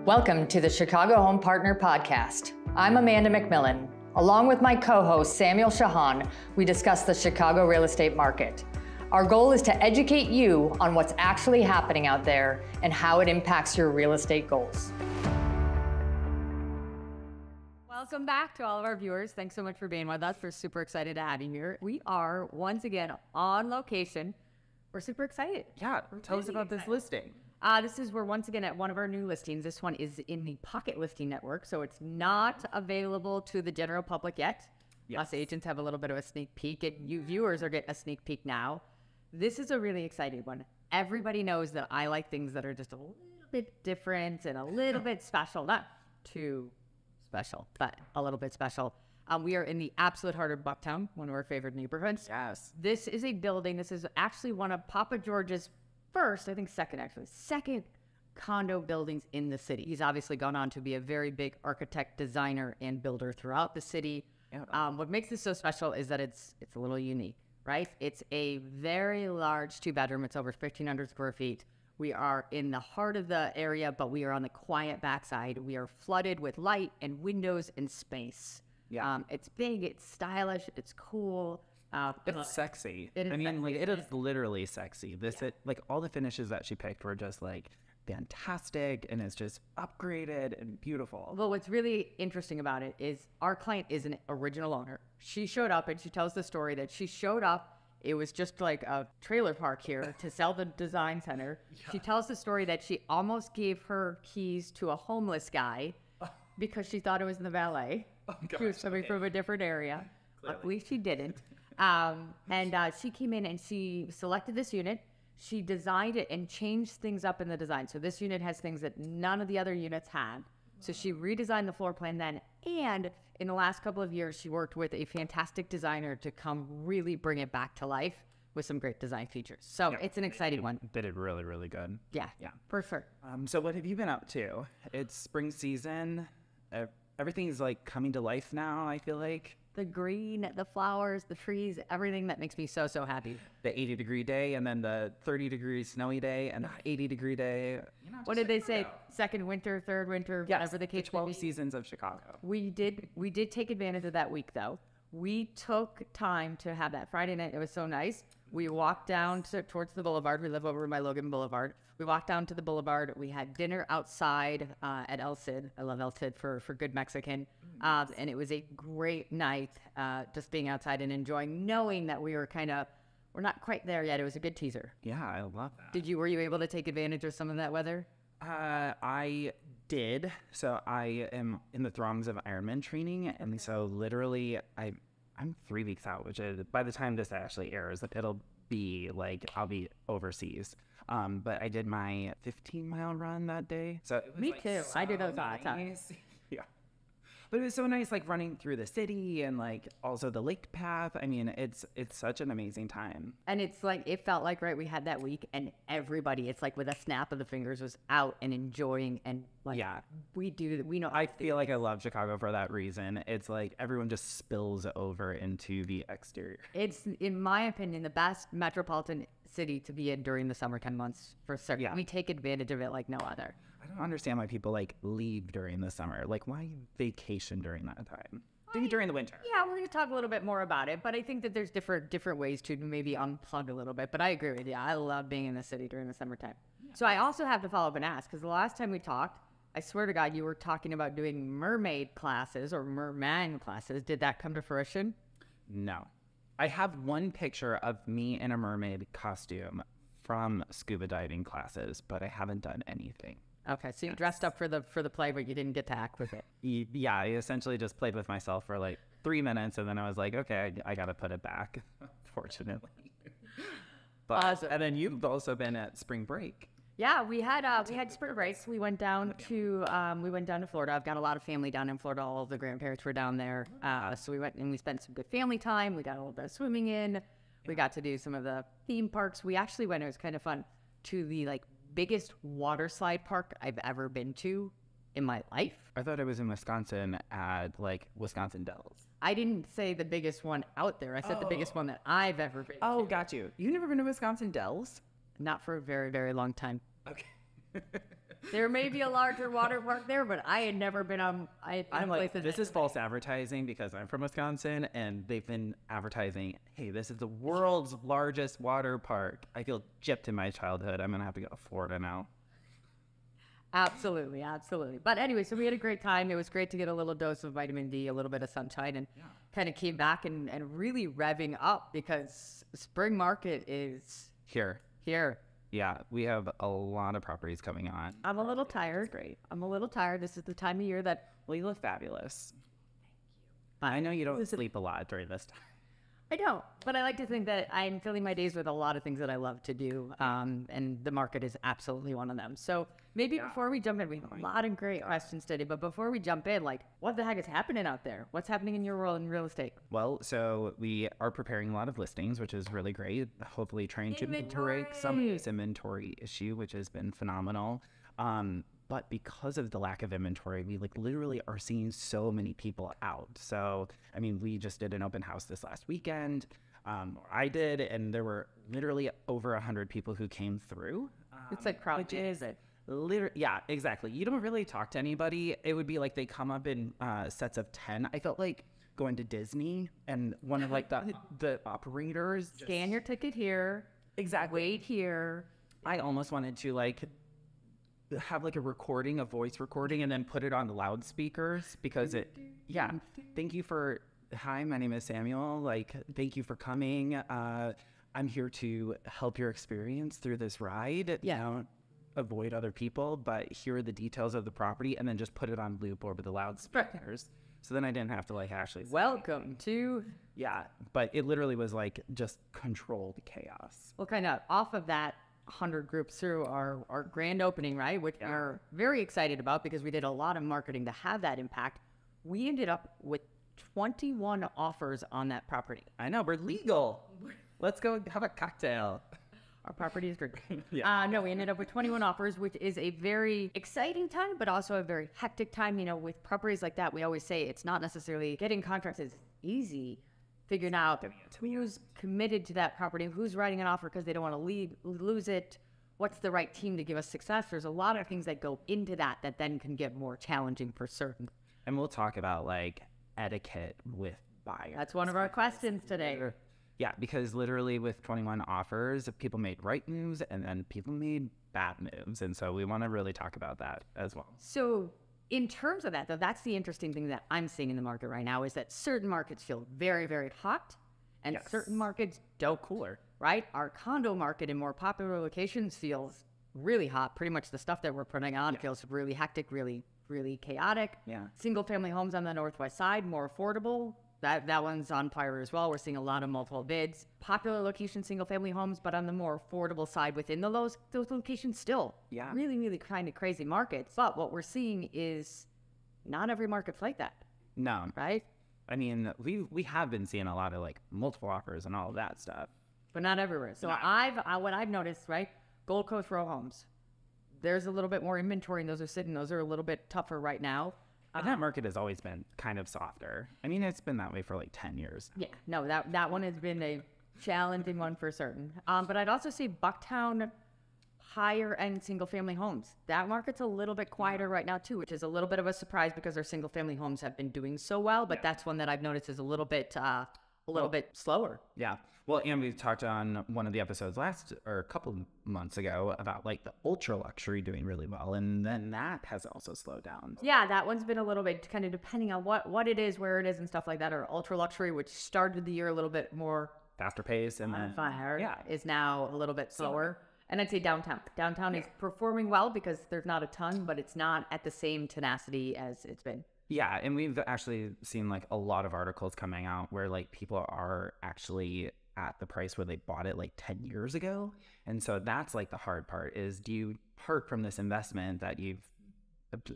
Welcome to the Chicago Home Partner Podcast. I'm Amanda McMillan. Along with my co-host Samuel Shahan, we discuss the Chicago real estate market. Our goal is to educate you on what's actually happening out there and how it impacts your real estate goals. Welcome back to all of our viewers. Thanks so much for being with us. We're super excited to have you here. We are once again on location. We're super excited. Yeah, tell us about this listing. We're once again at one of our new listings. This one is in the Pocket Listing Network, so it's not available to the general public yet. Yes. Us agents have a little bit of a sneak peek, and you viewers are getting a sneak peek now. This is a really exciting one. Everybody knows that I like things that are just a little bit different and a little bit special. Not too special, but a little bit special. We are in the absolute heart of Bucktown, one of our favorite neighborhoods. Yes. This is a building. This is actually one of Papa George's second condo buildings in the city. He's obviously gone on to be a very big architect, designer, and builder throughout the city. Yeah. What makes this so special is that it's a little unique, right? It's a very large 2-bedroom. It's over 1,500 square feet. We are in the heart of the area, but we are on the quiet backside. We are flooded with light and windows and space. Yeah. It's big, it's stylish, it's cool. It's sexy. It is literally sexy. All the finishes that she picked were just like fantastic, and it's just upgraded and beautiful. Well, what's really interesting about it is our client is an original owner. She showed up, and she tells the story that she showed up. It was just like a trailer park here to sell the design center. Yeah. She tells the story that she almost gave her keys to a homeless guy because she thought it was the valet. Oh, gosh, she was coming from a different area. Luckily, she didn't. She came in and she selected this unit. She designed it and changed things up in the design. So this unit has things that none of the other units had. So she redesigned the floor plan then. And in the last couple of years, she worked with a fantastic designer to come really bring it back to life with some great design features. So yeah, it's an exciting one. They did really, really good. Yeah, for sure. So what have you been up to? It's spring season. Everything's like coming to life now, I feel like. The green, the flowers, the trees, everything that makes me so, so happy. The 80-degree day, and then the 30-degree snowy day, and the 80-degree day. What did they say? Second winter, third winter, yes, whatever the case. 12 seasons of Chicago. We did take advantage of that week, though. We took time to have that Friday night. It was so nice. We walked down towards the boulevard. We live over by Logan Boulevard. We walked down to the boulevard. We had dinner outside at El Cid. I love El Cid for good Mexican. And it was a great night just being outside and enjoying, knowing that we're not quite there yet. It was a good teaser. Yeah, I love that. Were you able to take advantage of some of that weather? I did. So I am in the throngs of Ironman training. And so literally I'm 3 weeks out, which is, by the time this actually airs, it'll be like I'll be overseas. But I did my 15-mile run that day. So it was Me too. So I did those nice. times. Yeah. But it was so nice, like running through the city and like also the lake path. I mean, it's such an amazing time. And it's like, it felt like, right, we had that week and everybody, it's like with a snap of the fingers, was out and enjoying. And like, yeah, we know. I feel like I love Chicago for that reason. It's like everyone just spills over into the exterior. It's, in my opinion, the best metropolitan city to be in during the summertime months for certain. Yeah. We take advantage of it like no other. I don't understand why people like leave during the summer. Like, why vacation during that time? Maybe during the winter. Yeah, we're going to talk a little bit more about it, but I think that there's different ways to maybe unplug a little bit. But I agree with you. I love being in the city during the summertime. Yeah. So I also have to follow up and ask, because the last time we talked, I swear to God, you were talking about doing mermaid classes or merman classes. Did that come to fruition? No. I have one picture of me in a mermaid costume from scuba diving classes, but I haven't done anything. Okay, so you dressed up for the play, but you didn't get to act with it. Yeah, I essentially just played with myself for like 3 minutes, and then I was like, okay, I got to put it back, fortunately. But and then you've also been at spring break. Yeah, we had spring breaks. We went down to Florida. I've got a lot of family down in Florida. All of the grandparents were down there, so we went and we spent some good family time. We got a little bit of swimming in. We got to do some of the theme parks. We actually went. It was kind of fun to the biggest water slide park I've ever been to in my life. I thought it was in Wisconsin at Wisconsin Dells. I didn't say the biggest one out there. I said the biggest one that I've ever been to. Oh, got you. You've never been to Wisconsin Dells? Not for a very, very long time. Okay. There may be a larger water park there, but I had never been on. I'm like, this is false advertising because I'm from Wisconsin and they've been advertising, hey, this is the world's largest water park. I feel gypped in my childhood. I'm going to have to go to Florida now. Absolutely, absolutely. But anyway, so we had a great time. It was great to get a little dose of vitamin D, a little bit of sunshine, and kind of came back and really revving up because spring market is Here. Yeah, we have a lot of properties coming on. I'm a little tired. Great. I'm a little tired. This is the time of year that... Well, you look fabulous. I know you don't sleep a lot during this time. I don't, but I like to think that I'm filling my days with a lot of things that I love to do, and the market is absolutely one of them. So maybe before we jump in, we have a lot of great questions today, but before we jump in, like, what the heck is happening out there? What's happening in your world in real estate? Well, so we are preparing a lot of listings, which is really great. Hopefully trying to correct some of this inventory issue, which has been phenomenal. But because of the lack of inventory, we like literally are seeing so many people out. So, I mean, we just did an open house this last weekend. I did, and there were literally over 100 people who came through. It's like crowd. Which is it? Literally, yeah, exactly. You don't really talk to anybody. It would be like they come up in sets of 10. I felt like going to Disney and one of like the operators Scan your ticket here. Exactly. Wait here. I almost wanted to like have like a voice recording and then put it on the loudspeakers because thank you for, hi, my name is Samuel. Like, thank you for coming. I'm here to help your experience through this ride. You know, avoid other people, but here are the details of the property, and then just put it on loop over the loudspeakers. So then I didn't have to like actually. Welcome to. Yeah, but it literally was like just controlled chaos. Well, kind of off of that 100 groups through our grand opening, right? Which we're very excited about because we did a lot of marketing to have that impact. We ended up with 21 offers on that property. I know, we're legal. Let's go have a cocktail. Our property is great. No, we ended up with 21 offers, which is a very exciting time, but also a very hectic time. You know, with properties like that, we always say it's not necessarily getting contracts is easy. Figuring out who's committed to that property, who's writing an offer because they don't want to lose it, what's the right team to give us success. There's a lot of things that go into that then can get more challenging for certain. And we'll talk about like etiquette with buyers. That's one of our questions today. Yeah, because literally with 21 offers, people made right moves and then people made bad moves. And so we want to really talk about that as well. So in terms of that, though, that's the interesting thing that I'm seeing in the market right now is that certain markets feel very, very hot and certain markets don't cooler, right? Our condo market in more popular locations feels really hot. Pretty much the stuff that we're putting on feels really hectic, really, really chaotic. Yeah. Single family homes on the Northwest side, more affordable. That one's on fire as well. We're seeing a lot of multiple bids. Popular location single family homes, but on the more affordable side within those locations still. Yeah. Really, really kind of crazy markets. But what we're seeing is not every market's like that. No. Right? I mean, we have been seeing a lot of like multiple offers and all of that stuff. But not everywhere. So what I've noticed, right? Gold Coast row homes. There's a little bit more inventory and those are sitting. Those are a little bit tougher right now. And that market has always been kind of softer. I mean, it's been that way for like 10 years. Yeah, no, that one has been a challenging one for certain. But I'd also say Bucktown, higher end single family homes. That market's a little bit quieter right now too, which is a little bit of a surprise because our single family homes have been doing so well. But that's one that I've noticed is a little bit slower. Yeah. Well, and we talked on one of the episodes a couple months ago about like the ultra luxury doing really well. And then that has also slowed down. Yeah, that one's been a little bit kind of depending on what it is, where it is and stuff like that. Or ultra luxury, which started the year a little bit more faster pace and then fire, is now a little bit slower. And I'd say downtown. Downtown is performing well because there's not a ton, but it's not at the same tenacity as it's been. Yeah, and we've actually seen like a lot of articles coming out where like people are actually at the price where they bought it like 10 years ago. And so that's like the hard part is, do you part from this investment that you've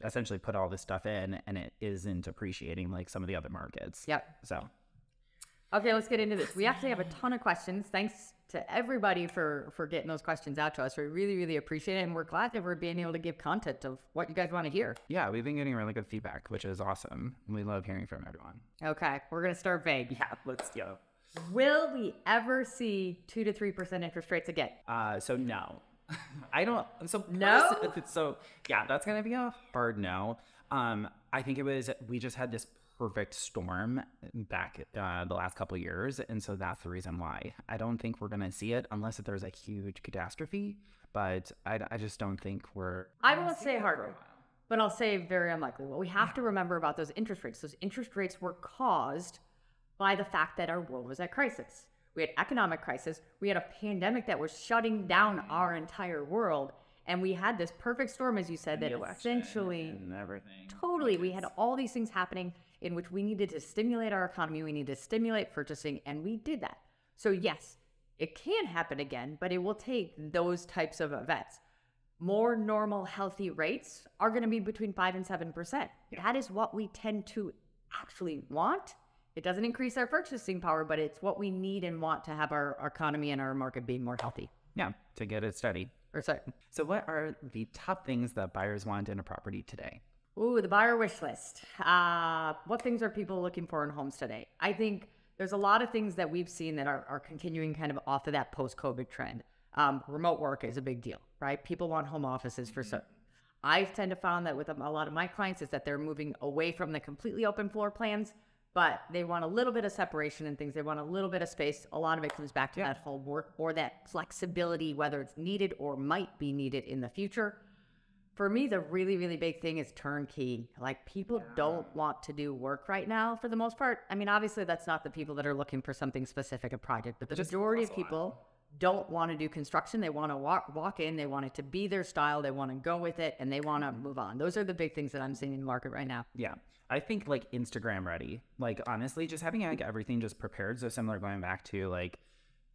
essentially put all this stuff in and it isn't appreciating like some of the other markets? Yep. So. Okay, let's get into this. We actually have a ton of questions. Thanks to everybody for getting those questions out to us. We really, really appreciate it. And we're glad that we're being able to give content of what you guys want to hear. Yeah, we've been getting really good feedback, which is awesome. We love hearing from everyone. Okay, we're going to start vague. Yeah, let's go. Will we ever see 2 to 3% interest rates again? So no. I don't. So No? So yeah, that's gonna be a hard no. I think we just had this perfect storm back the last couple of years, and so that's the reason why. I don't think we're gonna see it unless there's a huge catastrophe. But I just don't think we're. I won't say hard, but I'll say very unlikely. What we have to remember about those interest rates were caused by the fact that our world was at crisis. We had economic crisis. We had a pandemic that was shutting down our entire world. And we had this perfect storm, as you said, that essentially, and everything. Totally, we had all these things happening in which we needed to stimulate our economy. We needed to stimulate purchasing, and we did that. So yes, it can happen again, but it will take those types of events. More normal, healthy rates are going to be between 5 and 7%. That is what we tend to actually want. It doesn't increase our purchasing power, but it's what we need and want to have our economy and our market being more healthy. Yeah, to get it steady. Or sorry. So what are the top things that buyers want in a property today? Ooh, the buyer wish list. What things are people looking for in homes today? I think there's a lot of things that we've seen that are continuing kind of off of that post-COVID trend. Remote work is a big deal, right? People want home offices for certain. I tend to find that with a lot of my clients is that they're moving away from the completely open floor plans, but they want a little bit of separation and things. They want a little bit of space. A lot of it comes back to that home work or that flexibility, whether it's needed or might be needed in the future. For me, the really, really big thing is turnkey. Like, people don't want to do work right now for the most part. I mean, obviously, that's not the people that are looking for something specific, a project, but the majority of people don't want to do construction. They want to walk in. They want it to be their style. They want to go with it, and they want to move on. Those are the big things that I'm seeing in the market right now. Yeah. I think like Instagram ready. Like, honestly, just having like everything just prepared. So similar going back to like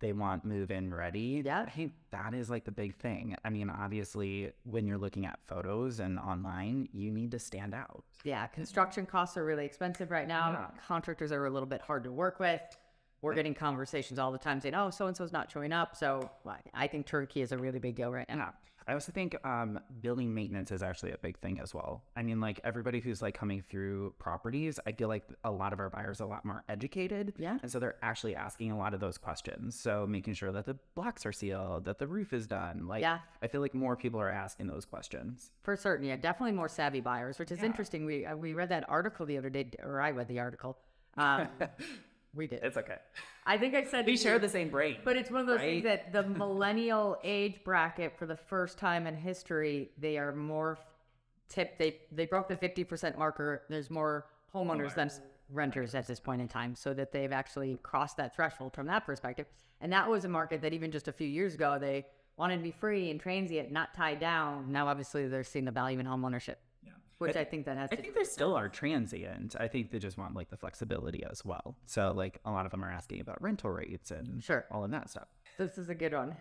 they want move-in ready. Yeah. I think that is like the big thing. I mean, obviously, when you're looking at photos and online, you need to stand out. Yeah, construction costs are really expensive right now. Yeah. Contractors are a little bit hard to work with. We're getting conversations all the time saying, oh, so-and-so's not showing up. So I think turnkey is a really big deal right now. Yeah. I also think building maintenance is actually a big thing as well. I mean, like everybody who's like coming through properties, I feel like a lot of our buyers are a lot more educated. Yeah. And so they're actually asking a lot of those questions. So making sure that the blocks are sealed, that the roof is done. Like, Yeah. I feel like more people are asking those questions. For certain, yeah, definitely more savvy buyers, which is interesting. We read that article the other day, or I read the article. We did. It's okay. I think I said We share the same brain. but it's one of those things that the millennial age bracket, for the first time in history, they are more tipped. They broke the 50% marker. There's more homeowners than renters at this point in time, so that they've actually crossed that threshold from that perspective. And that was a market that even just a few years ago, they wanted to be free and transient, not tied down. Now, obviously, they're seeing the value in home ownership. Which I think that has I think they still are transient. I think they just want like the flexibility as well. So like a lot of them are asking about rental rates and all of that stuff. This is a good one.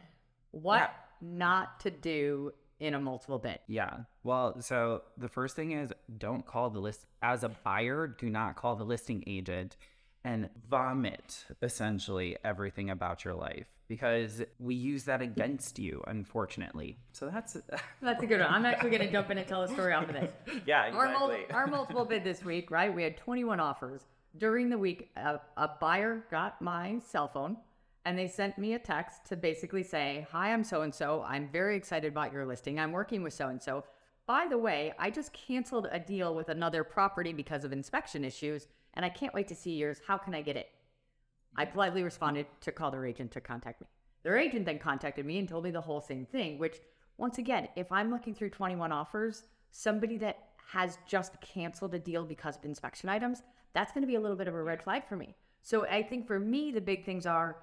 What not to do in a multiple bid? Yeah. Well, so the first thing is don't call the list as a buyer. Do not call the listing agent and vomit essentially everything about your life, because we use that against you, unfortunately. So that's a good one. I'm actually going to jump in and tell a story off of this. Yeah, exactly. Our multiple bid this week, right? We had 21 offers. During the week, a buyer got my cell phone and they sent me a text to basically say, hi, I'm so-and-so. I'm very excited about your listing. I'm working with so-and-so. By the way, I just canceled a deal with another property because of inspection issues, and I can't wait to see yours. How can I get it? I politely responded to call their agent to contact me. Their agent then contacted me and told me the whole same thing, which, once again, if I'm looking through 21 offers, somebody that has just canceled a deal because of inspection items, that's going to be a little bit of a red flag for me. So I think for me, the big things are,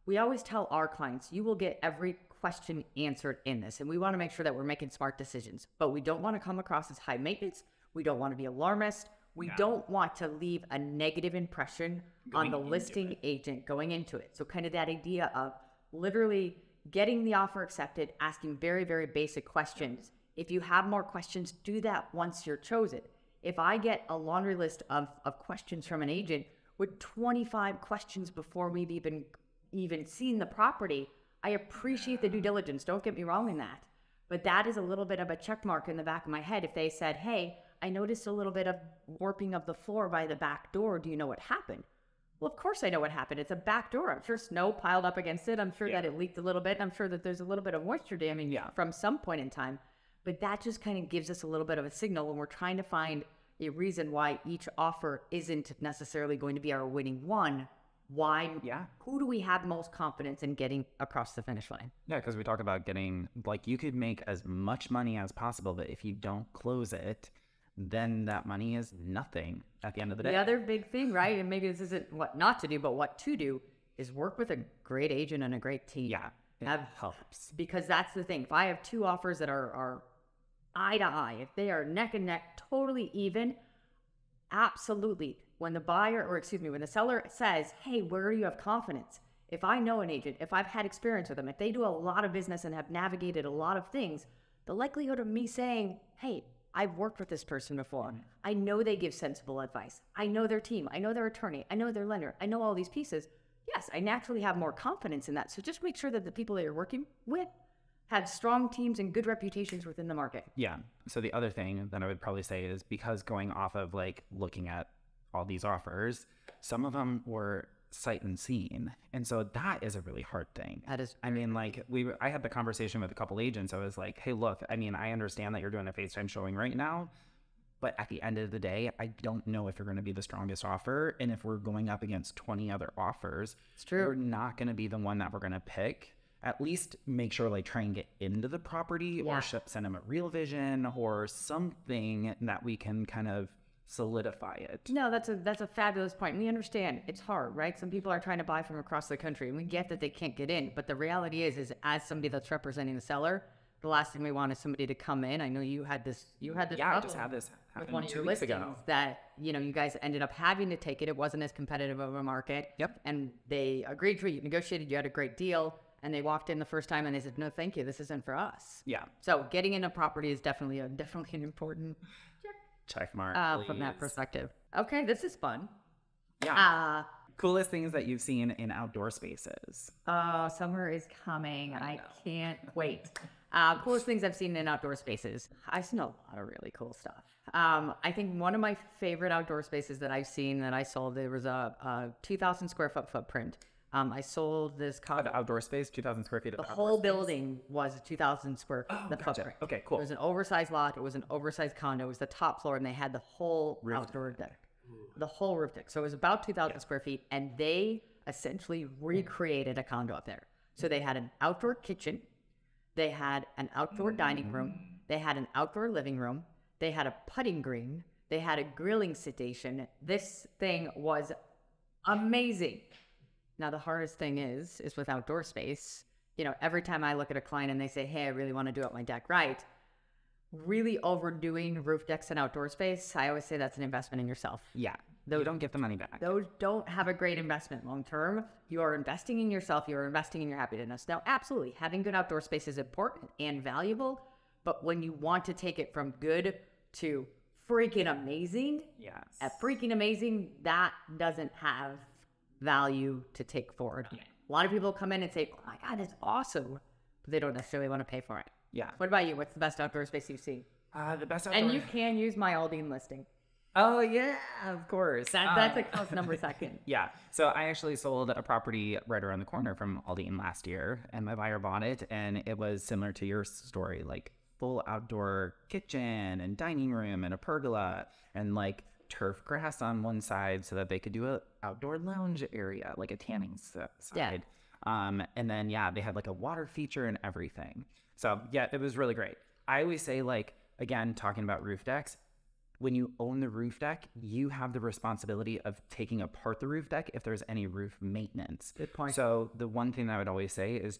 we always tell our clients, you will get every question answered in this, and we want to make sure that we're making smart decisions, but we don't want to come across as high maintenance. We don't want to be alarmist. We don't want to leave a negative impression on the listing agent going into it. So kind of that idea of literally getting the offer accepted, asking very, very basic questions. If you have more questions, do that once you're chosen. If I get a laundry list of questions from an agent with 25 questions before we've even seen the property, I appreciate the due diligence. Don't get me wrong in that. But that is a little bit of a check mark in the back of my head. If they said, hey, I noticed a little bit of warping of the floor by the back door. Do you know what happened? Well, of course I know what happened. It's a back door. I'm sure snow piled up against it. I'm sure that it leaked a little bit. I'm sure that there's a little bit of moisture damage from some point in time. But that just kind of gives us a little bit of a signal when we're trying to find a reason why each offer isn't necessarily going to be our winning one. Why? Yeah. Who do we have most confidence in getting across the finish line? Yeah, because we talked about getting, like, you could make as much money as possible, but if you don't close it, then that money is nothing at the end of the day. The other big thing, right, and maybe this isn't what not to do, but what to do, is work with a great agent and a great team. Yeah, it helps. Because that's the thing. If I have two offers that are eye to eye, if they are neck and neck, totally even, absolutely. When the seller says, hey, where do you have confidence? If I know an agent, if I've had experience with them, if they do a lot of business and have navigated a lot of things, the likelihood of me saying, hey, I've worked with this person before. I know they give sensible advice. I know their team. I know their attorney. I know their lender. I know all these pieces. Yes, I naturally have more confidence in that. So just make sure that the people that you're working with have strong teams and good reputations within the market. Yeah. So the other thing that I would probably say is, because going off of like looking at all these offers, some of them were sight unseen, and so that is a really hard thing. That is, I mean, like I had the conversation with a couple agents. I was like, hey, look, I mean, I understand that you're doing a FaceTime showing right now, but at the end of the day, I don't know if you're going to be the strongest offer, and if we're going up against 20 other offers, it's true, you're not going to be the one that we're going to pick. At least make sure, like, try and get into the property, or send them a real vision or something that we can kind of solidify it. No, that's a fabulous point. We understand it's hard, right? Some people are trying to buy from across the country, and we get that they can't get in. But the reality is as somebody that's representing the seller, the last thing we want is somebody to come in. I know you had this. Yeah, I just had this with one of your listings that you guys ended up having to take it. It wasn't as competitive of a market. Yep. And they agreed to it. You negotiated. You had a great deal. And they walked in the first time and they said, no, thank you. This isn't for us. Yeah. So getting in a property is definitely an important check mark from that perspective. Okay, this is fun. Yeah. Coolest things that you've seen in outdoor spaces. Summer is coming. I can't wait. Coolest things I've seen in outdoor spaces. I've seen a lot of really cool stuff. I think one of my favorite outdoor spaces that I've seen that I sold, there was a 2,000 square foot footprint. I sold this condo. Outdoor space, 2,000 square feet of the whole building was 2,000 square feet. Oh, gotcha. Okay, cool. It was an oversized lot. It was an oversized condo. It was the top floor, and they had the whole outdoor deck. The whole roof deck. So it was about 2,000 square feet, and they essentially recreated a condo up there. So they had an outdoor kitchen. They had an outdoor dining room. They had an outdoor living room. They had a putting green. They had a grilling station. This thing was amazing. Now, the hardest thing is with outdoor space, every time I look at a client and they say, hey, I really want to do up my deck right, really overdoing roof decks and outdoor space, I always say that's an investment in yourself. Yeah. You don't get the money back. Those don't have a great investment long term. You are investing in yourself. You are investing in your happiness. Now, absolutely, having good outdoor space is important and valuable, but when you want to take it from good to freaking amazing, at freaking amazing, that doesn't have value to take forward. A lot of people come in and say, oh my God, it's awesome, but they don't necessarily want to pay for it. Yeah. What about you? What's the best outdoor space you've seen? The best outdoor... And you can use my Aldine listing. Oh, yeah, of course. That's a close number second. Yeah. So I actually sold a property right around the corner from Aldine last year, and my buyer bought it, and it was similar to your story, like full outdoor kitchen and dining room and a pergola and like turf grass on one side so that they could do a outdoor lounge area, like a tanning side. Yeah. And then, they had like a water feature and everything. So yeah, it was really great. I always say, like, again, talking about roof decks, when you own the roof deck, you have the responsibility of taking apart the roof deck if there's any roof maintenance. Good point. So the one thing that I would always say is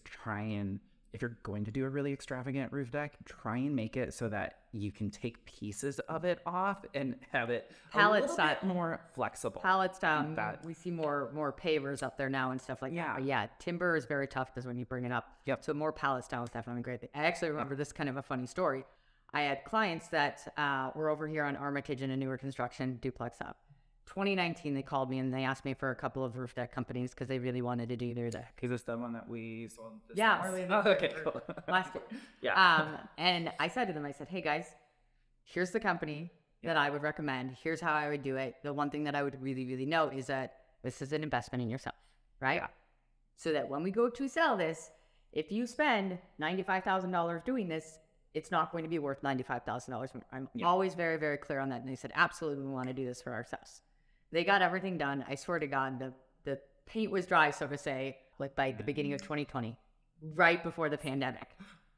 if you're going to do a really extravagant roof deck, try and make it so that you can take pieces of it off and have it pallet style, bit more flexible. Pallet style. We see more pavers up there now and stuff like that. But yeah, timber is very tough because when you bring it up. Yep. So more pallet style is definitely a great thing. I actually remember this kind of a funny story. I had clients that were over here on Armitage in a newer construction duplex up. 2019, they called me and they asked me for a couple of roof deck companies because they really wanted to do their deck. Is this the one that we sold? Okay, cool. Last year. Yeah. And I said to them, I said, hey guys, here's the company that I would recommend. Here's how I would do it. The one thing that I would really, really note is that This is an investment in yourself, right? Yeah. So that when we go to sell this, if you spend $95,000 doing this, it's not going to be worth $95,000. I'm always very, very clear on that. And they said, absolutely, we want to do this for ourselves. They got everything done. I swear to God, the paint was dry, so to say, like by the beginning of 2020, right before the pandemic.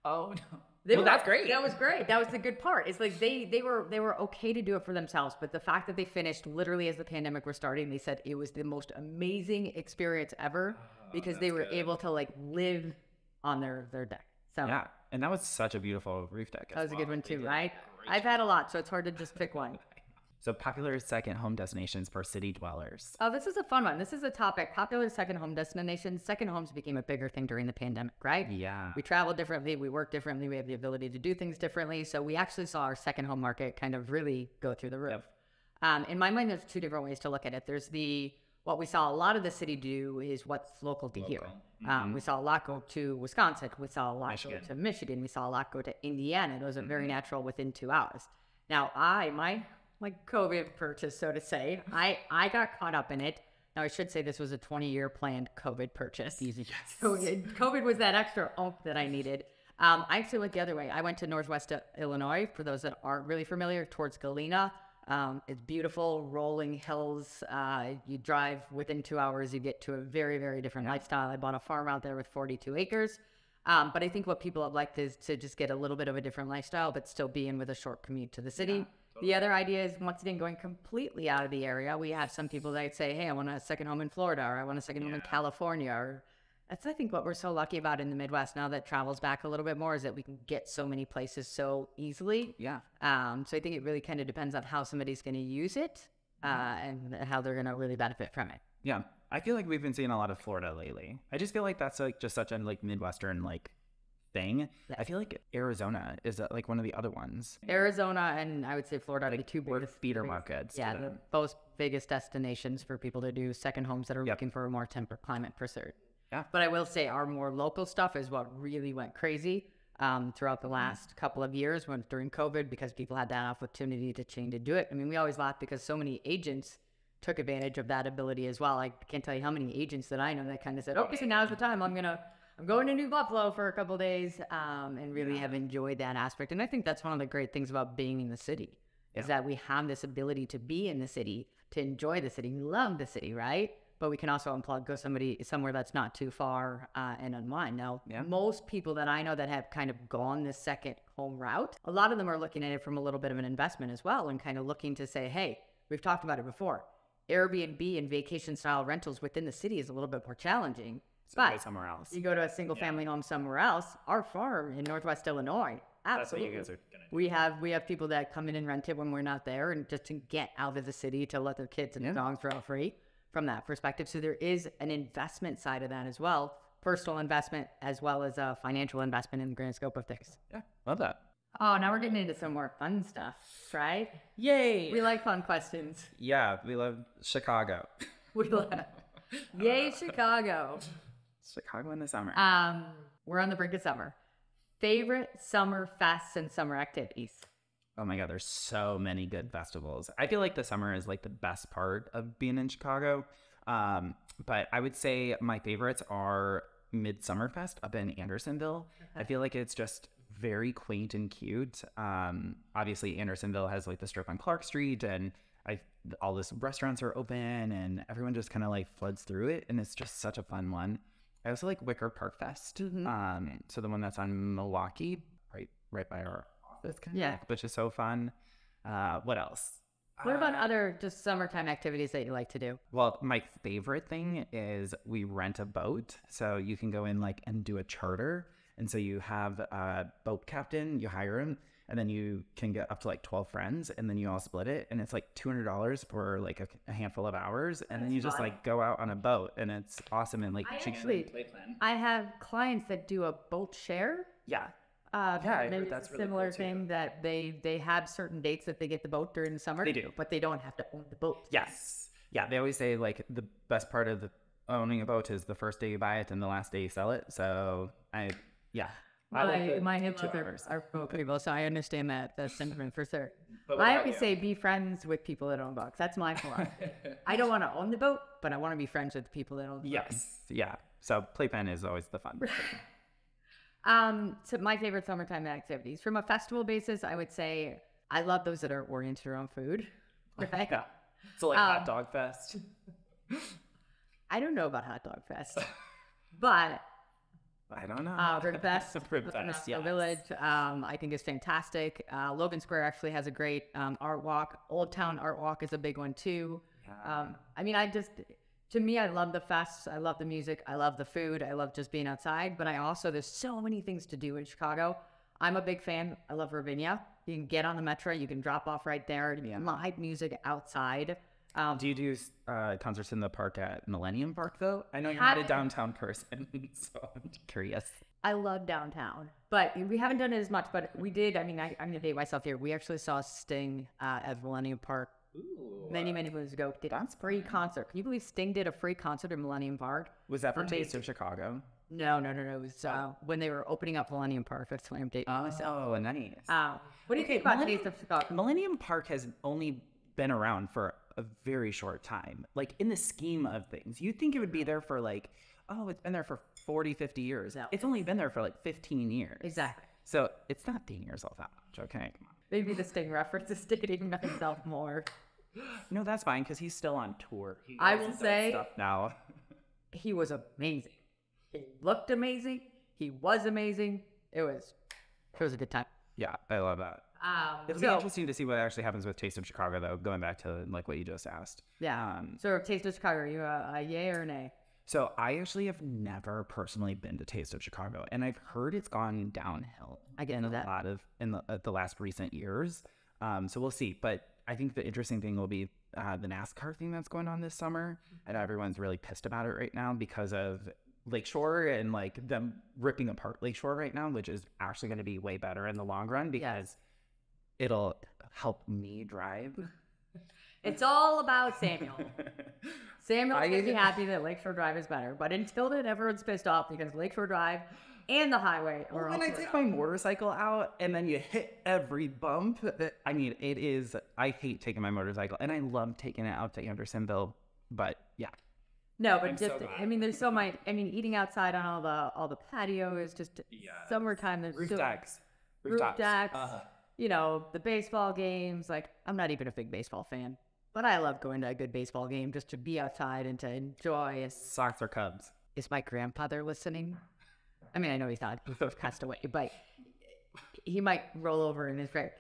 Oh, no. That's great. That was great. That was the good part. It's like they were okay to do it for themselves, but the fact that they finished literally as the pandemic was starting, they said it was the most amazing experience ever because they were able to like live on their deck. So yeah, and that was such a beautiful roof deck. That was a good one too, right? I've had a lot, so it's hard to just pick one. So popular second home destinations for city dwellers. Oh, this is a fun one. This is a topic. Popular second home destinations. Second homes became a bigger thing during the pandemic, right? Yeah. We travel differently. We work differently. We have the ability to do things differently. So we actually saw our second home market kind of really go through the roof. Yep. In my mind, there's two different ways to look at it. There's what we saw a lot of the city do is what's local to here. We saw a lot go to Wisconsin. We saw a lot go to Michigan. We saw a lot go to Indiana. Those are very natural within 2 hours. Now, my COVID purchase, so to say, I got caught up in it. Now, I should say this was a 20-year planned COVID purchase. Yes. So COVID was that extra oomph that I needed. I actually went the other way. I went to Northwest Illinois, for those that aren't really familiar, towards Galena. It's beautiful, rolling hills. You drive within 2 hours, you get to a very, very different lifestyle. I bought a farm out there with 42 acres. But I think what people have liked is to just get a little bit of a different lifestyle, but still be in with a short commute to the city. Yeah, totally. The other idea is once again, going completely out of the area. We have some people that say, hey, I want a second home in Florida, or I want a second home in California, or that's, I think, what we're so lucky about in the Midwest now that travel's back a little bit more is that we can get so many places so easily. Yeah. So I think it really kind of depends on how somebody's going to use it and how they're going to really benefit from it. Yeah. I feel like we've been seeing a lot of Florida lately. I just feel like that's like just such a like Midwestern like thing. I feel like Arizona is like one of the other ones. Arizona and I would say Florida are the two biggest feeder markets. Yeah, the both biggest destinations for people to do second homes that are looking for a more temperate climate per se. Yeah. But I will say our more local stuff is what really went crazy throughout the last couple of years during COVID because people had that opportunity to change to do it. I mean, we always laugh because so many agents took advantage of that ability as well. I can't tell you how many agents that I know that kind of said, okay, so now's the time. I'm going to New Buffalo for a couple of days and really have enjoyed that aspect. And I think that's one of the great things about being in the city is that we have this ability to be in the city, to enjoy the city, love the city, right? But we can also unplug, go somewhere that's not too far and unwind. Now, most people that I know that have kind of gone this second home route, a lot of them are looking at it from a little bit of an investment as well and kind of looking to say, hey, we've talked about it before. Airbnb and vacation style rentals within the city is a little bit more challenging. But somewhere else. You go to a single family home somewhere else. Our farm in Northwest Illinois, absolutely. That's what you guys are gonna do. We have people that come in and rent it when we're not there and just to get out of the city to let their kids and dogs run free. From that perspective. So there is an investment side of that as well, personal investment as well as a financial investment in the grand scope of things. Yeah, love that. Oh, now we're getting into some more fun stuff, right? Yay! We like fun questions. Yeah, we love Chicago. Yay, Chicago. Chicago in the summer. We're on the brink of summer. Favorite summer fests and summer activities? Oh my God, there's so many good festivals. I feel like the summer is like the best part of being in Chicago. But I would say my favorites are Midsummer Fest up in Andersonville. I feel like it's just very quaint and cute. Obviously, Andersonville has like the strip on Clark Street and all these restaurants are open and everyone just kind of like floods through it. And it's just such a fun one. I also like Wicker Park Fest. So the one that's on Milwaukee, right by our office, which is so fun. What else? What about other just summertime activities that you like to do? Well, my favorite thing is we rent a boat. So you can go in like and do a charter. And so you have a boat captain, you hire him, and then you can get up to like 12 friends and then you all split it. And it's like $200 for like a handful of hours. And then you just like go out on a boat and it's awesome. And like, I have clients that do a boat share. Yeah. I heard that's really similar cool thing that they have certain dates that they get the boat during the summer. They do, but they don't have to own the boat. Yes, yeah. They always say like the best part of owning a boat is the first day you buy it and the last day you sell it. So My in-laws are both people, so I understand the sentiment for sure. But I without always you. say be friends with people that own boats. That's my philosophy. I don't want to own the boat, but I want to be friends with the people that own the boat. Yes. Yeah. So playpen is always the fun. So my favorite summertime activities. From a festival basis, I would say I love those that are oriented around food. Right? Yeah. So like hot dog fest. I don't know about Hot Dog Fest, but I don't know. Rib Fest, Rib Fest, yes. Village, I think is fantastic. Logan Square actually has a great art walk. Old Town Art Walk is a big one too. Yeah. I mean, to me, I love the fests. I love the music. I love the food. I love just being outside. But there's so many things to do in Chicago. I'm a big fan. I love Wabansia. You can get on the metro. You can drop off right there. Yeah. Live music outside. Do you do concerts in the park at Millennium Park, though? I know you're not a downtown person, so I'm curious. I love downtown, but we haven't done it as much. But we did. I mean, I'm going to date myself here. We actually saw Sting at Millennium Park many moons ago. Did a free concert. Can you believe Sting did a free concert at Millennium Park? Was that for Taste of Chicago? No. It was when they were opening up Millennium Park. That's when I'm dating myself. Oh, nice. What do you think about Taste of Chicago? Millennium Park has only been around for a very short time. Like, in the scheme of things, you'd think it would be there for like, it's been there for 40, 50 years. No. It's only been there for like 15 years. Exactly. So it's not dating yourself that much, okay? Come on. Maybe the Sting reference is dating myself more. No, that's fine, because he's still on tour. I will say stuff now. he was amazing. He looked amazing. He was amazing. It was a good time. Yeah, I love that. It'll be interesting to see what actually happens with Taste of Chicago, though, going back to like what you just asked. Yeah. So Taste of Chicago, are you a yay or an A? So I actually have never personally been to Taste of Chicago, and I've heard it's gone downhill. I get into that. A lot of in the last recent years. So we'll see. But I think the interesting thing will be the NASCAR thing that's going on this summer, and everyone's really pissed about it right now because of Lakeshore and like them ripping apart Lakeshore right now, which is actually going to be way better in the long run because it'll help me drive. It's all about Samuel. Samuel's going to be happy that Lakeshore Drive is better, but until then, everyone's pissed off because Lakeshore Drive and the highway are when I take my motorcycle out and then you hit every bump, I mean, it is, I hate taking my motorcycle and I love taking it out to Andersonville, but yeah. No, but there's so much. I mean, eating outside on all the patio is just summertime. There's roof decks. The baseball games. Like, I'm not even a big baseball fan, but I love going to a good baseball game just to be outside and to enjoy. Sox or Cubs? Is my grandfather listening? I mean, I know he's not. He passed away, but he might roll over in his grave.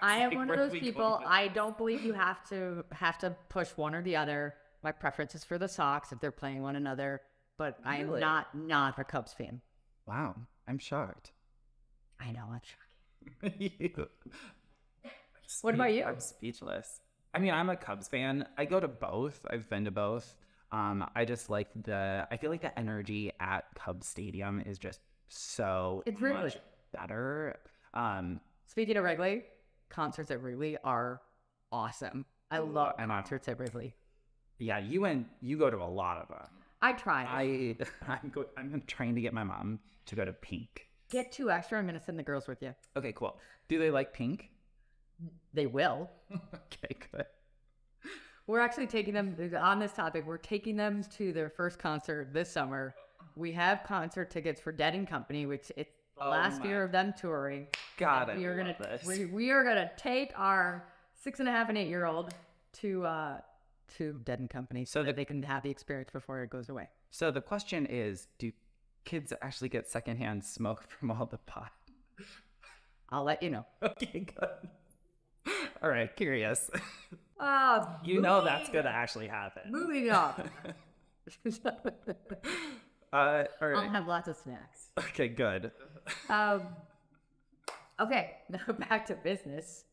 I am one of those people. I don't believe you have to push one or the other. My preference is for the Sox if they're playing one another, but I am not a Cubs fan. Wow, I'm shocked. I know, I'm shocking. What about you? I'm speechless. I mean, I'm a Cubs fan. I go to both. I've been to both. I just like I feel like the energy at Cubs Stadium is just so much better. Speaking of Wrigley, concerts at Wrigley are awesome. I love concerts at Wrigley. Yeah, you go to a lot of them. I try. I'm trying to get my mom to go to Pink. Get 2 extra. I'm going to send the girls with you. Okay, cool. Do they like Pink? They will. Okay, good. We're actually taking them on this topic. We're taking them to their first concert this summer. We have concert tickets for Dead & Company, which it's the last year of them touring. God, we are gonna take our 6.5 and 8-year-old to Dead & Company so that they can have the experience before it goes away. So the question is, do kids actually get secondhand smoke from all the pot? I'll let you know. Okay, good. All right, curious. That's going to actually happen. Moving on. All right. I'll have lots of snacks. Okay, good. Okay, now back to business.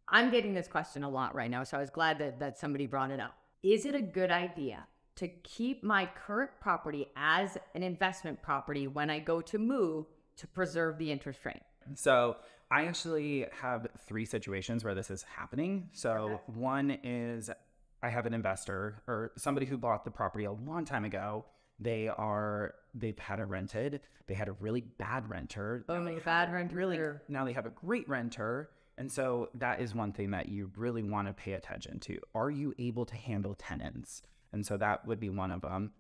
I'm getting this question a lot right now, so I was glad that somebody brought it up. Is it a good idea to keep my current property as an investment property when I go to move to preserve the interest rate? So I actually have 3 situations where this is happening. So one is I have an investor or somebody who bought the property a long time ago. they've had it rented. They had a really bad renter. Only bad renter. Really, now they have a great renter. And so that is one thing that you really want to pay attention to. Are you able to handle tenants? And so that would be one of them.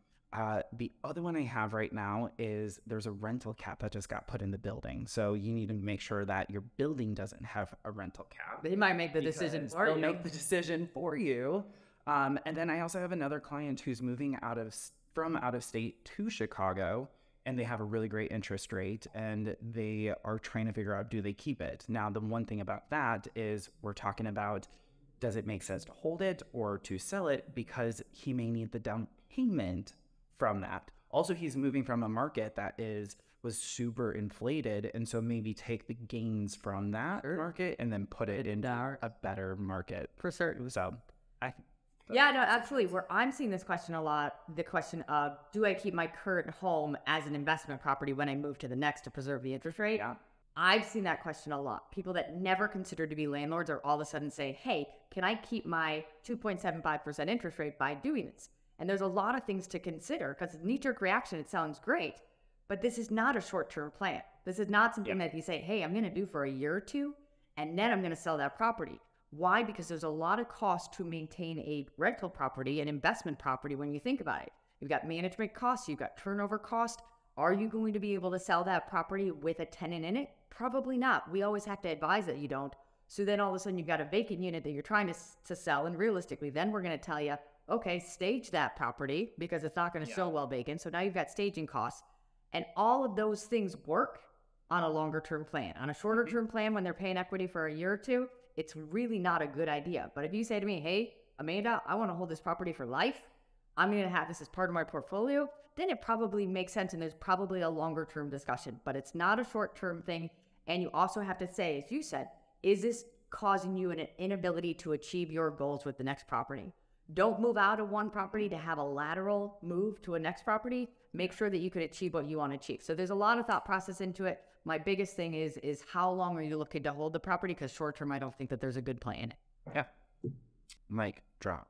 The other one I have right now is there's a rental cap that just got put in the building. So you need to make sure that your building doesn't have a rental cap. They might make the decision for you. They'll make the decision for you. And then I also have another client who's moving from out of state to Chicago, and they have a really great interest rate, and they are trying to figure out, do they keep it? Now, the one thing about that is we're talking about, does it make sense to hold it or to sell it? Because he may need the down payment from that. Also, he's moving from a market that was super inflated, and so maybe take the gains from that market and then put it into a better market. For certain. So, yeah, no, absolutely. Where I'm seeing this question a lot, the question of, do I keep my current home as an investment property when I move to the next to preserve the interest rate? Yeah. I've seen that question a lot. People that never considered to be landlords are all of a sudden say, hey, can I keep my 2.75% interest rate by doing this? And there's a lot of things to consider, because knee-jerk reaction, it sounds great, but this is not a short-term plan. This is not something that you say, hey, I'm going to do for a year or two, and then I'm going to sell that property. Why? Because there's a lot of cost to maintain a rental property, an investment property, when you think about it. You've got management costs, you've got turnover cost. Are you going to be able to sell that property with a tenant in it? Probably not. We always have to advise that you don't. So then all of a sudden you've got a vacant unit that you're trying to sell, and realistically, then we're going to tell you, okay, stage that property because it's not going to show well vacant. So now you've got staging costs. And all of those things work on a longer term plan. On a shorter term plan, when they're paying equity for a year or two, it's really not a good idea. But if you say to me, hey, Amanda, I want to hold this property for life, I'm going to have this as part of my portfolio, then it probably makes sense, and there's probably a longer term discussion. But it's not a short term thing. And you also have to say, as you said, is this causing you an inability to achieve your goals with the next property? Don't move out of one property to have a lateral move to a next property. Make sure that you can achieve what you want to achieve. So there's a lot of thought process into it. My biggest thing is how long are you looking to hold the property? Because short term, I don't think that there's a good plan. Yeah. Mic drop.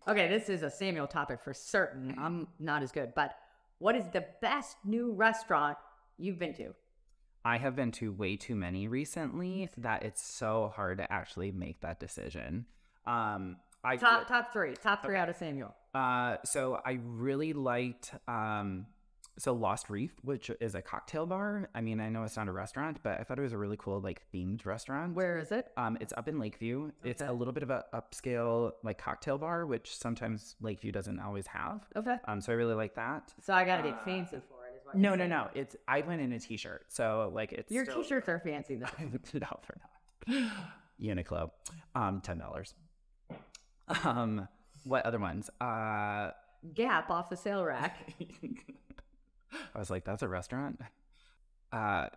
Okay, this is a Samuel topic for certain. I'm not as good. But what is the best new restaurant you've been to? I have been to way too many recently that it's so hard to actually make that decision. Top three out of Samuel. So I really liked Lost Reef, which is a cocktail bar. I mean, I know it's not a restaurant, but I thought it was a really cool themed restaurant. Where is it? It's up in Lakeview. Okay. It's a little bit of a upscale cocktail bar, which sometimes Lakeview doesn't always have. Okay. So I really like that. So I gotta get fancy for it. No. I went in a t-shirt, so it's your t-shirts are fancy though. No, they're not. Uniqlo, $10. What other ones? Gap off the sale rack. I was like, that's a restaurant? God,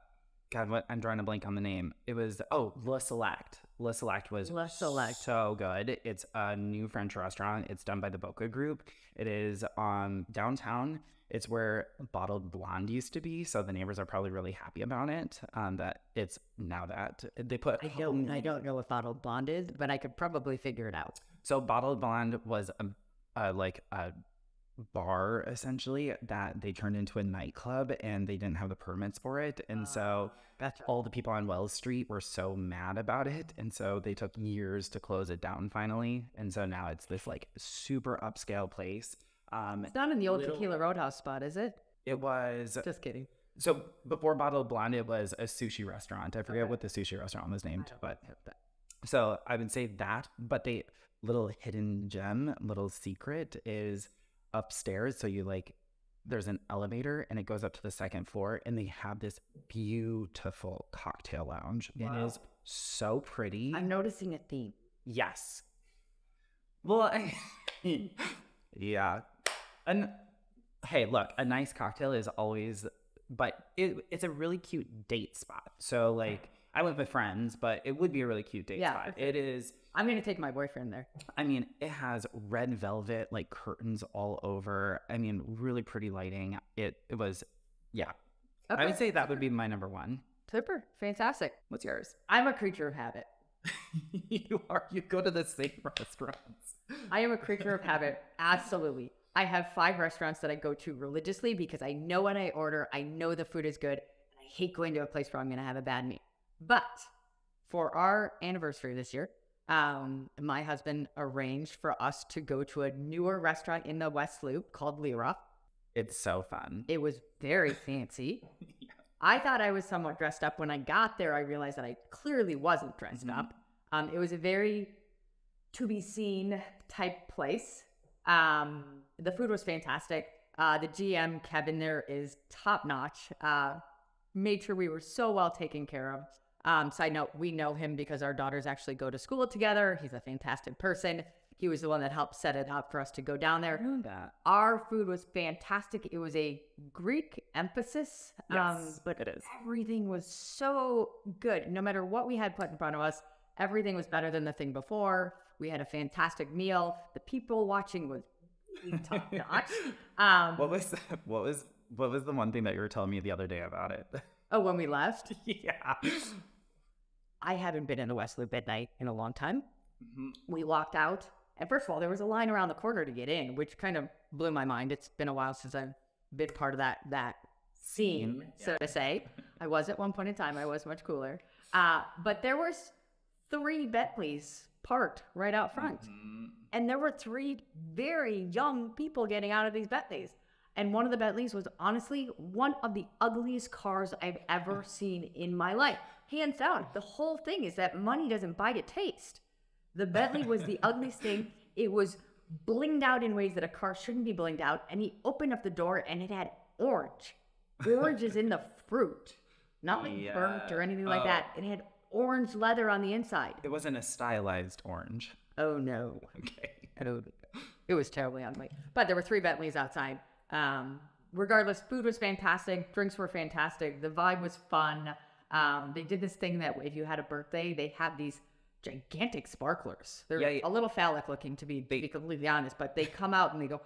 what? I'm drawing a blank on the name. It was, Le Select. Le Select was so good. It's a new French restaurant. It's done by the Boca Group. It is downtown. It's where Bottled Blonde used to be, so the neighbors are probably really happy about it. That it's now that they put. I don't know what Bottled Blonde is, but I could probably figure it out. So Bottled Blonde was a bar essentially that they turned into a nightclub, and they didn't have the permits for it, and so all the people on Wells Street were so mad about it, and so they took years to close it down finally, and so now it's this super upscale place. It's not in the old Tequila Roadhouse spot, is it? It was. Just kidding. So before Bottled Blonde, it was a sushi restaurant. I forget what the sushi restaurant was named, but so I would say that. But the little hidden gem, little secret is upstairs. So you there's an elevator and it goes up to the second floor, and they have this beautiful cocktail lounge. Wow. It is so pretty. I'm noticing a theme. Yes. Well, yeah. And hey, look, a nice cocktail is always, but it's a really cute date spot. So I went with friends, but it would be a really cute date spot. Okay. It is. I'm going to take my boyfriend there. I mean, it has red velvet, curtains all over. I mean, really pretty lighting. It was, yeah. Okay. I would say that would be my number one. Super. Fantastic. What's yours? I'm a creature of habit. You are. You go to the same restaurants. I am a creature of habit. Absolutely. I have 5 restaurants that I go to religiously because I know when I order, I know the food is good, and I hate going to a place where I'm going to have a bad meal. But for our anniversary this year, my husband arranged for us to go to a newer restaurant in the West Loop called Lyra. It's so fun. It was very fancy. Yeah. I thought I was somewhat dressed up. When I got there, I realized that I clearly wasn't dressed up. It was a very to-be-seen type place. The food was fantastic. The GM, Kevin, there is top-notch. Made sure we were so well taken care of. Side note, we know him because our daughters actually go to school together. He's a fantastic person. He was the one that helped set it up for us to go down there. I know that. Our food was fantastic. It was a Greek emphasis, Yes, but it is. everything was so good. No matter what we had put in front of us, everything was better than the thing before. We had a fantastic meal. The people watching was really top notch. What was the one thing that you were telling me the other day about it? Oh, when we left, Yeah. I haven't been in the West Loop at night in a long time. We walked out, and first of all, there was a line around the corner to get in, which kind of blew my mind. It's been a while since I've been part of that scene, so to say. I was at one point in time. I was much cooler. But there was 3 Bentleys parked right out front. And there were 3 very young people getting out of these Bentleys. And one of the Bentleys was honestly one of the ugliest cars I've ever seen in my life. Hands down. The whole thing is that money doesn't buy you taste. The Bentley was the ugliest thing. It was blinged out in ways that a car shouldn't be blinged out. And he opened up the door and it had orange. Orange is in the fruit. Not like burnt or anything like that. It had orange leather on the inside. It wasn't a stylized orange. Oh, no. Okay. It was terribly ugly. But there were 3 Bentleys outside. Regardless, food was fantastic. Drinks were fantastic. The vibe was fun. They did this thing that if you had a birthday, they had these gigantic sparklers. They're a little phallic looking, to be completely honest, but they come out and they go,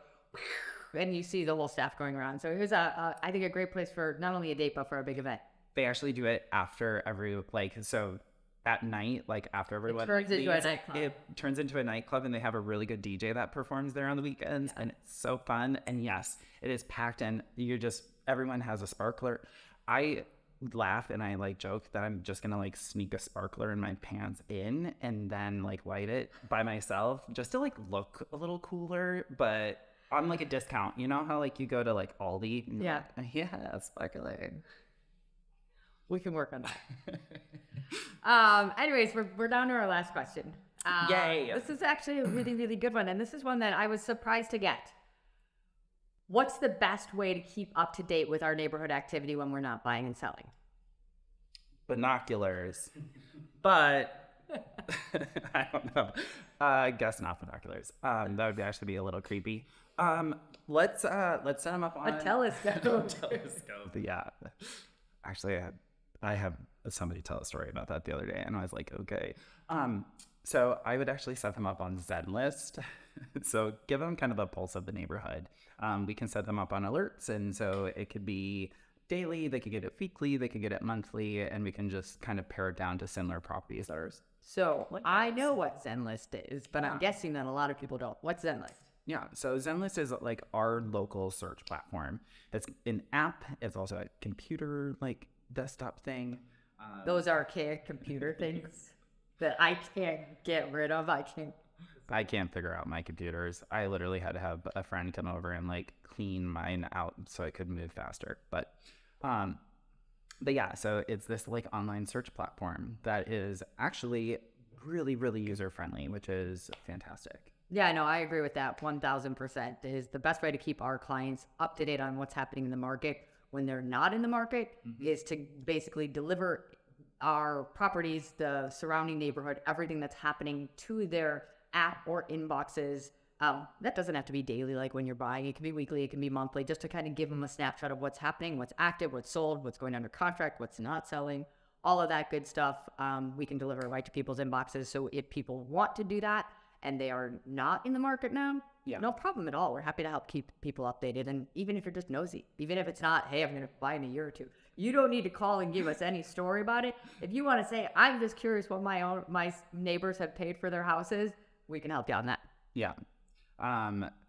and you see the little staff going around. So it was, I think, a great place for not only a date, but for a big event. They actually do it after every, so at night, after everyone turns into a nightclub. It turns into a nightclub, and they have a really good DJ that performs there on the weekends, and it's so fun. And yes, it is packed, and everyone has a sparkler. I laugh and I joke that I'm just gonna sneak a sparkler in my pants and then light it by myself just to look a little cooler, but on a discount. You know how you go to Aldi and sparkler. We can work on that. Anyways, we're down to our last question. Yay. This is actually a really, really good one, and this is one that I was surprised to get. What's the best way to keep up to date with our neighborhood activity when we're not buying and selling? Binoculars. But I don't know. I guess not binoculars. That would actually be a little creepy. Let's set them up on a telescope. Yeah. Actually, I have somebody tell a story about that the other day, and I was like, okay. So I would actually set them up on Zenlist. So give them kind of a pulse of the neighborhood. We can set them up on alerts, and so it could be daily, they could get it weekly, they could get it monthly, and we can just kind of pare it down to similar properties. So I know what Zenlist is, but I'm guessing that a lot of people don't. What's Zenlist? Yeah, so Zenlist is our local search platform. It's an app. It's also a computer desktop thing. Those archaic computer things that I can't get rid of. I can't figure out my computers. I literally had to have a friend come over and clean mine out so I could move faster. But yeah, so it's this online search platform that is actually really, really user friendly, which is fantastic. Yeah, no, I agree with that 1,000%. It is the best way to keep our clients up to date on what's happening in the market when they're not in the market, is to basically deliver our properties, the surrounding neighborhood, everything that's happening to their app or inboxes. That doesn't have to be daily like when you're buying. It can be weekly, it can be monthly, just to kind of give them a snapshot of what's happening, what's active, what's sold, what's going under contract, what's not selling, all of that good stuff. We can deliver right to people's inboxes. So if people want to do that and they are not in the market now, no problem at all. We're happy to help keep people updated. And even if you're just nosy, even if it's not, hey, I'm going to buy in a year or two, you don't need to call and give us any story about it. If you want to say, I'm just curious what my neighbors have paid for their houses, we can help you on that. Yeah.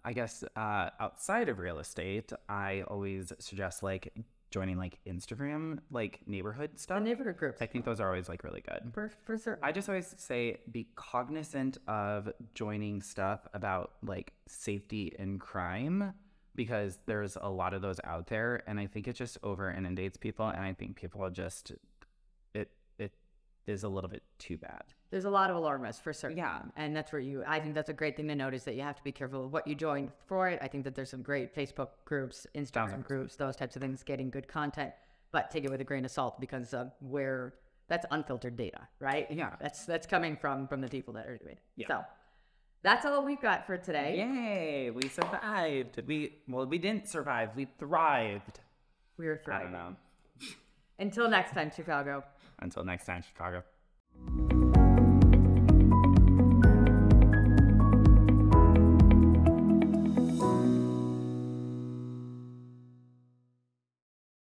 I guess outside of real estate, I always suggest like joining like Instagram, like neighborhood The stuff. neighborhood groups. I think those are always like really good. For sure. I just always say be cognizant of joining stuff about like safety and crime because there's a lot of those out there, and I think it just over inundates people, and I think people are just it is a little bit too bad. There's a lot of alarmists for certain. Yeah. And that's where I think that's a great thing to notice, that you have to be careful of what you join for it. I think that there's some great Facebook groups, Instagram groups, those types of things, getting good content, but take it with a grain of salt because where that's unfiltered data, right? Yeah. That's coming from the people that are doing it. Yeah. So that's all we've got for today. Yay, we survived. We didn't survive. We thrived. We were I thriving. don't know. Until next time, Chicago. Until next time, Chicago.